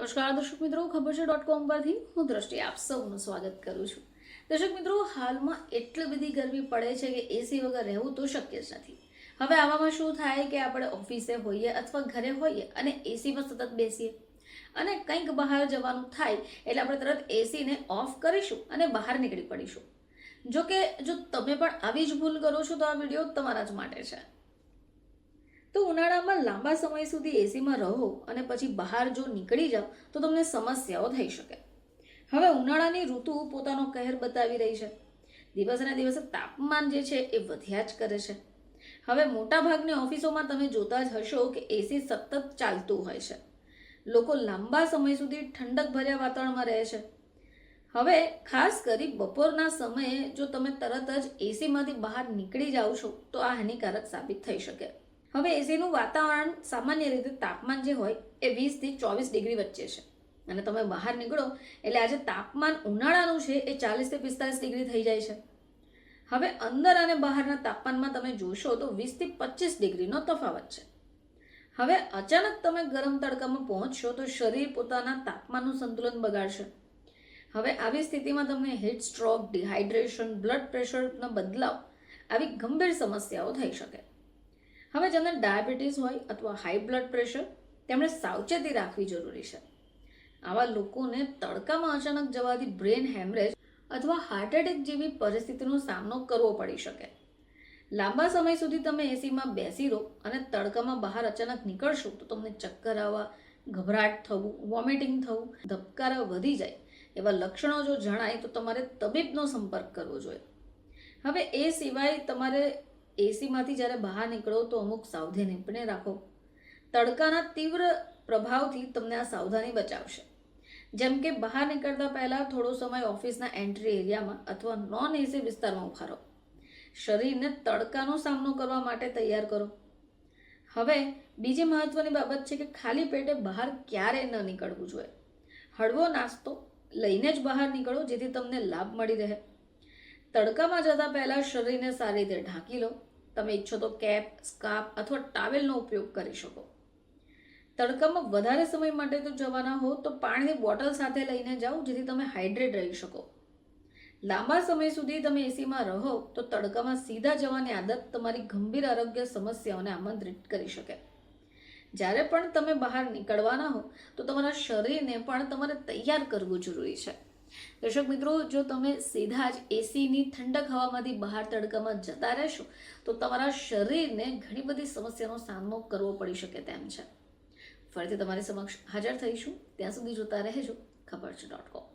નમસ્કાર દર્શક મિત્રો, ખબર છે .com પરથી હું દ્રષ્ટિ આપ સૌનું સ્વાગત કરું છું. દર્શક મિત્રો, હાલમાં એટલી બધી ગરમી પડે છે કે એસી વગર રહેવું તો શક્ય જ નથી. હવે આવામાં શું થાય કે આપણે ઓફિસે હોઈએ અથવા ઘરે હોઈએ અને એસીમાં સતત બેસીએ અને કંઈક બહાર જવાનું થાય એટલે આપણે તરત એસીને ઓફ કરીશું અને બહાર નીકળી પડીશું. જો તમે પણ આવી જ ભૂલ કરો છો તો આ વિડીયો તમારા જ માટે છે. તો ઉનાળામાં લાંબા સમય સુધી એસીમાં રહો અને પછી બહાર જો નીકળી જાઓ તો તમને સમસ્યાઓ થઈ શકે. હવે ઉનાળાની ઋતુ પોતાનો કહેર બતાવી રહી છે. દિવસને દિવસે તાપમાન જે છે એ વધ્યા જ કરે છે. હવે મોટાભાગની ઓફિસોમાં તમે જોતા જ હશો કે એસી સતત ચાલતું હોય છે. લોકો લાંબા સમય સુધી ઠંડક ભર્યા વાતાવરણમાં રહે છે. હવે ખાસ કરી બપોરના સમયે જો તમે તરત જ એસીમાંથી બહાર નીકળી જાઓ છો તો આ હાનિકારક સાબિત થઈ શકે. હવે એસીનું વાતાવરણ સામાન્ય રીતે તાપમાન જે હોય એ 20 થી 24 ડિગ્રી વચ્ચે છે અને તમે બહાર નીકળો એટલે આજે તાપમાન ઉનાળાનું છે એ 40 થી 45 ડિગ્રી થઈ જાય છે. હવે અંદર અને બહારના તાપમાનમાં તમે જોશો તો 20 થી 25 ડિગ્રીનો તફાવત છે. હવે અચાનક તમે ગરમ તડકામાં પહોંચશો તો શરીર પોતાના તાપમાનનું સંતુલન બગાડશે. હવે આવી સ્થિતિમાં તમને હીટ સ્ટ્રોક, ડિહાઇડ્રેશન, બ્લડ પ્રેશરનો બદલાવ આવી ગંભીર સમસ્યાઓ થઈ શકે. હવે જેમને ડાયાબિટીસ હોય અથવા હાઈ બ્લડ પ્રેશર તેમણે સાવચેતી રાખવી જરૂરી છે. આવા લોકોને તડકામાં અચાનક જવાથી બ્રેન હેમરેજ અથવા હાર્ટ એટેક જેવી પરિસ્થિતિનો સામનો કરવો પડી શકે. લાંબા સમય સુધી તમે એસીમાં બેસી રહો અને તડકામાં બહાર અચાનક નીકળશો તો તમને ચક્કર આવવા, ગભરાટ થવું, વોમિટિંગ થવું, ધબકારા વધી જાય એવા લક્ષણો જો જણાય તો તમારે તબીબનો સંપર્ક કરવો જોઈએ. હવે એ સિવાય તમારે એસીમાંથી જ્યારે બહાર નીકળો તો અમુક સાવધાની પણ રાખો. તડકાના તીવ્ર પ્રભાવથી તમને આ સાવધાની બચાવશે. જેમ કે બહાર નીકળતા પહેલા થોડો સમય ઓફિસના એન્ટ્રી એરિયામાં અથવા નોન એસી વિસ્તારમાં ઉભા રહો. શરીરને તડકાનો સામનો કરવા માટે તૈયાર કરો. હવે બીજી મહત્વની બાબત છે કે ખાલી પેટે બહાર ક્યારે ન નીકળવું જોઈએ. હળવો નાસ્તો લઈને જ બહાર નીકળો જેથી તમને લાભ મળી રહે. તડકામાં જતા પહેલા શરીરને સારી રીતે ઢાંકી લો. તમે ઈચ્છો તો કેપ, સ્કાર્ફ અથવા ટાવેલનો ઉપયોગ કરી શકો. તડકામાં વધારે સમય માટે તો જવાના હો તો પાણીની બોટલ સાથે લઈને જાઓ જેથી તમે હાઇડ્રેટ રહી શકો. લાંબા સમય સુધી તમે એસીમાં રહો તો તડકામાં સીધા જવાની આદત તમારી ગંભીર આરોગ્ય સમસ્યાઓને આમંત્રિત કરી શકે. જ્યારે પણ તમે બહાર નીકળવાના હો તો તમારા શરીરને પણ તમારે તૈયાર કરવું જરૂરી છે. દર્શક મિત્રો, જો તમે સીધા જ એસીની ઠંડક હવામાંથી બહાર તડકામાં જતા રહેશો તો તમારા શરીરને ઘણી બધી સમસ્યાનો સામનો કરવો પડી શકે તેમ છે. ફરીથી તમારી સમક્ષ હાજર થઈશું. ત્યાં સુધી જોતા રહેજો ખબર છે .com.